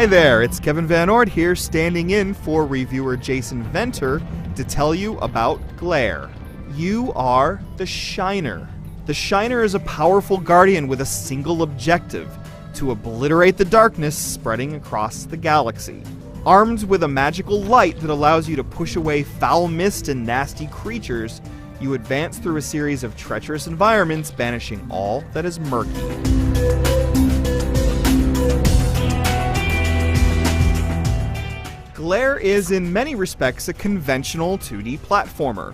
Hi there, it's Kevin Van Ord here, standing in for reviewer Jason Venter to tell you about Glare. You are the Shiner. The Shiner is a powerful guardian with a single objective: to obliterate the darkness spreading across the galaxy. Armed with a magical light that allows you to push away foul mist and nasty creatures, you advance through a series of treacherous environments, banishing all that is murky. Glare is in many respects a conventional 2D platformer.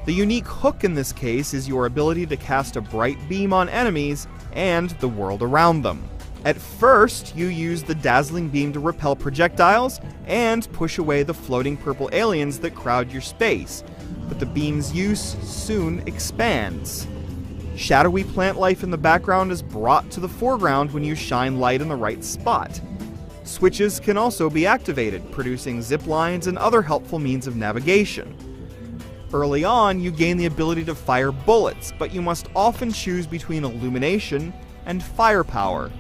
The unique hook in this case is your ability to cast a bright beam on enemies and the world around them. At first, you use the dazzling beam to repel projectiles and push away the floating purple aliens that crowd your space, but the beam's use soon expands. Shadowy plant life in the background is brought to the foreground when you shine light in the right spot. Switches can also be activated, producing zip lines and other helpful means of navigation. Early on, you gain the ability to fire bullets, but you must often choose between illumination and firepower.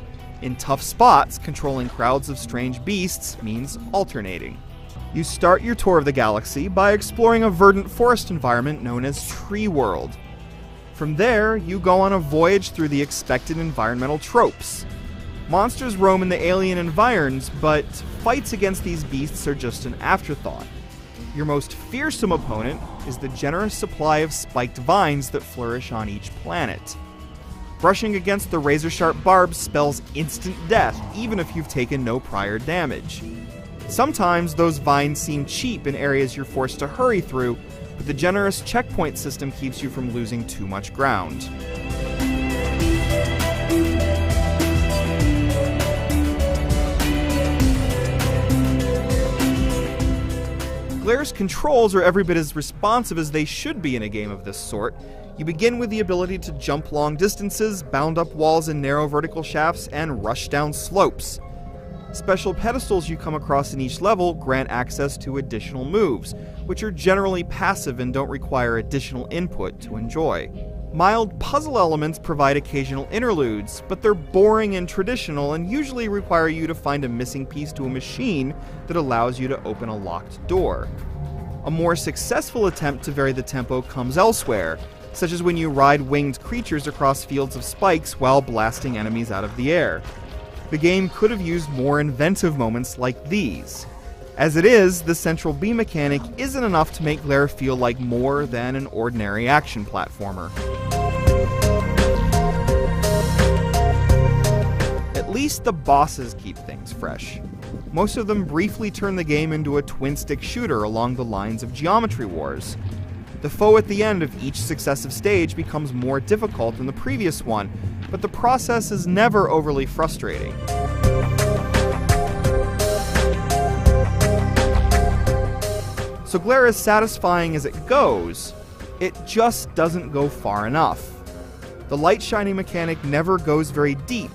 In tough spots, controlling crowds of strange beasts means alternating. You start your tour of the galaxy by exploring a verdant forest environment known as Tree World. From there, you go on a voyage through the expected environmental tropes. Monsters roam in the alien environs, but fights against these beasts are just an afterthought. Your most fearsome opponent is the generous supply of spiked vines that flourish on each planet. Brushing against the razor-sharp barbs spells instant death, even if you've taken no prior damage. Sometimes those vines seem cheap in areas you're forced to hurry through, but the generous checkpoint system keeps you from losing too much ground. Glare's controls are every bit as responsive as they should be in a game of this sort. You begin with the ability to jump long distances, bound up walls in narrow vertical shafts, and rush down slopes. Special pedestals you come across in each level grant access to additional moves, which are generally passive and don't require additional input to enjoy. Mild puzzle elements provide occasional interludes, but they're boring and traditional and usually require you to find a missing piece to a machine that allows you to open a locked door. A more successful attempt to vary the tempo comes elsewhere, such as when you ride winged creatures across fields of spikes while blasting enemies out of the air. The game could have used more inventive moments like these. As it is, the central beam mechanic isn't enough to make Glare feel like more than an ordinary action platformer. At least the bosses keep things fresh. Most of them briefly turn the game into a twin-stick shooter along the lines of Geometry Wars. The foe at the end of each successive stage becomes more difficult than the previous one, but the process is never overly frustrating. So Glare is satisfying as it goes, it just doesn't go far enough. The light shining mechanic never goes very deep,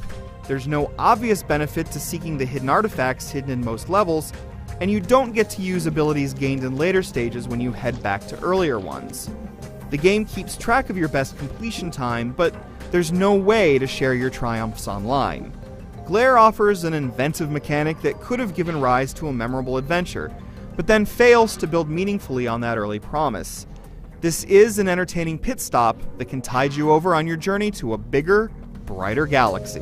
there's no obvious benefit to seeking the hidden artifacts hidden in most levels, and you don't get to use abilities gained in later stages when you head back to earlier ones. The game keeps track of your best completion time, but there's no way to share your triumphs online. Glare offers an inventive mechanic that could have given rise to a memorable adventure, but then fails to build meaningfully on that early promise. This is an entertaining pit stop that can tide you over on your journey to a bigger, brighter galaxy.